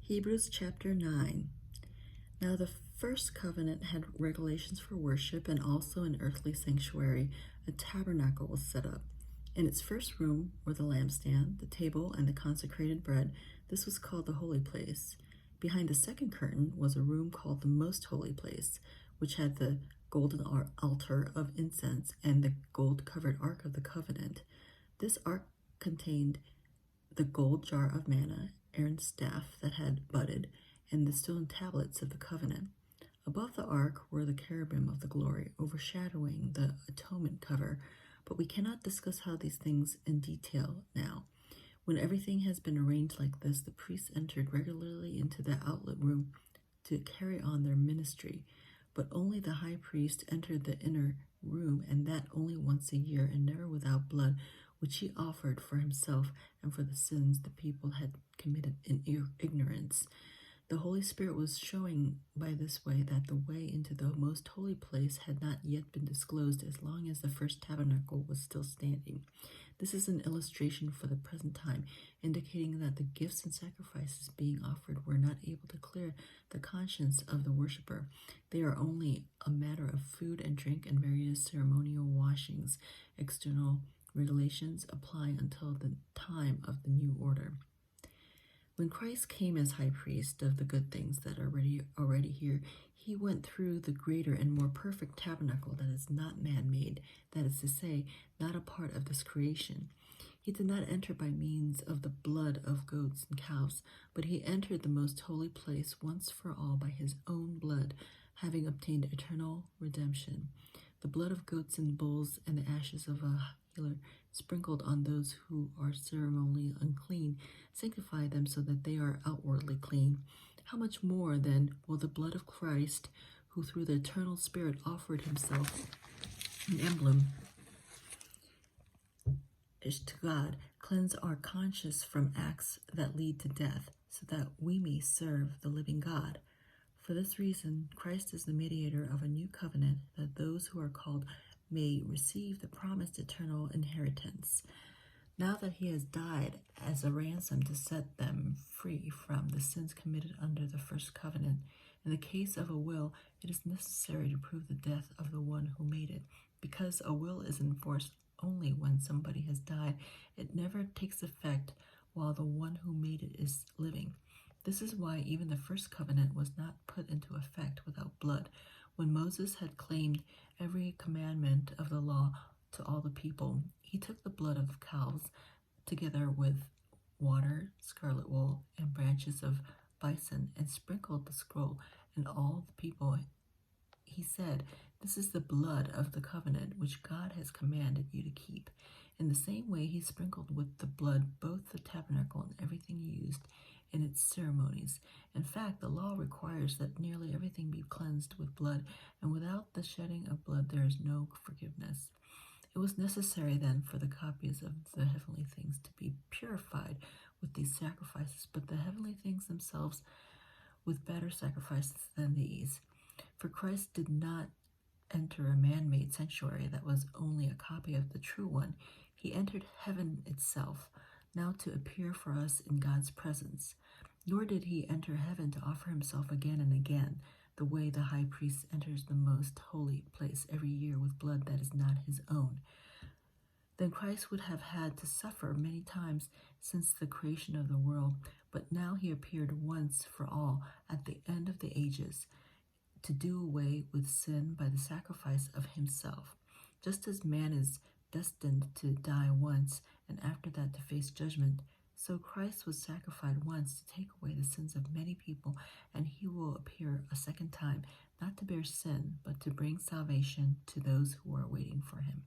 Hebrews chapter 9. Now the first covenant had regulations for worship, and also an earthly sanctuary, a tabernacle was set up. In its first room were the lampstand, the table, and the consecrated bread. This was called the holy place. Behind the second curtain was a room called the most holy place, which had the golden altar of incense and the gold-covered ark of the covenant. This ark contained the gold jar of manna, Aaron's staff that had budded, and the stone tablets of the covenant. Above the ark were the cherubim of the glory, overshadowing the atonement cover, but we cannot discuss how these things in detail now. When everything has been arranged like this, the priests entered regularly into the outlet room to carry on their ministry, but only the high priest entered the inner room, and that only once a year, and never without blood, which he offered for himself and for the sins the people had committed in ignorance. The Holy Spirit was showing by this way that the way into the most holy place had not yet been disclosed as long as the first tabernacle was still standing. This is an illustration for the present time, indicating that the gifts and sacrifices being offered were not able to clear the conscience of the worshiper. They are only a matter of food and drink and various ceremonial washings, external regulations applying until the time of the new order. When Christ came as high priest of the good things that are already here, he went through the greater and more perfect tabernacle that is not man-made, that is to say, not a part of this creation. He did not enter by means of the blood of goats and cows, but he entered the most holy place once for all by his own blood, having obtained eternal redemption. The blood of goats and bulls and the ashes of a healer sprinkled on those who are ceremonially unclean sanctify them so that they are outwardly clean. How much more, then, will the blood of Christ, who through the eternal Spirit offered himself an emblem to God, cleanse our conscience from acts that lead to death, so that we may serve the living God? For this reason, Christ is the mediator of a new covenant, that those who are called may receive the promised eternal inheritance. Now that he has died as a ransom to set them free from the sins committed under the first covenant, in the case of a will, it is necessary to prove the death of the one who made it. Because a will is enforced only when somebody has died, it never takes effect while the one who made it is living. This is why even the first covenant was not put into effect without blood. When Moses had claimed every commandment of the law to all the people, he took the blood of cows together with water, scarlet wool, and branches of bison, and sprinkled the scroll and all the people. He said, "This is the blood of the covenant which God has commanded you to keep." In the same way, he sprinkled with the blood both the tabernacle and everything used in its ceremonies. In fact, the law requires that nearly everything be cleansed with blood, and without the shedding of blood there is no forgiveness. It was necessary then for the copies of the heavenly things to be purified with these sacrifices, but the heavenly things themselves with better sacrifices than these. For Christ did not enter a man-made sanctuary that was only a copy of the true one. He entered heaven itself, now to appear for us in God's presence. Nor did he enter heaven to offer himself again and again, the way the high priest enters the most holy place every year with blood that is not his own. Then Christ would have had to suffer many times since the creation of the world, but now he appeared once for all at the end of the ages to do away with sin by the sacrifice of himself. Just as man is destined to die once and after that to face judgment, so Christ was sacrificed once to take away the sins of many people, and he will appear a second time, not to bear sin, but to bring salvation to those who are waiting for him.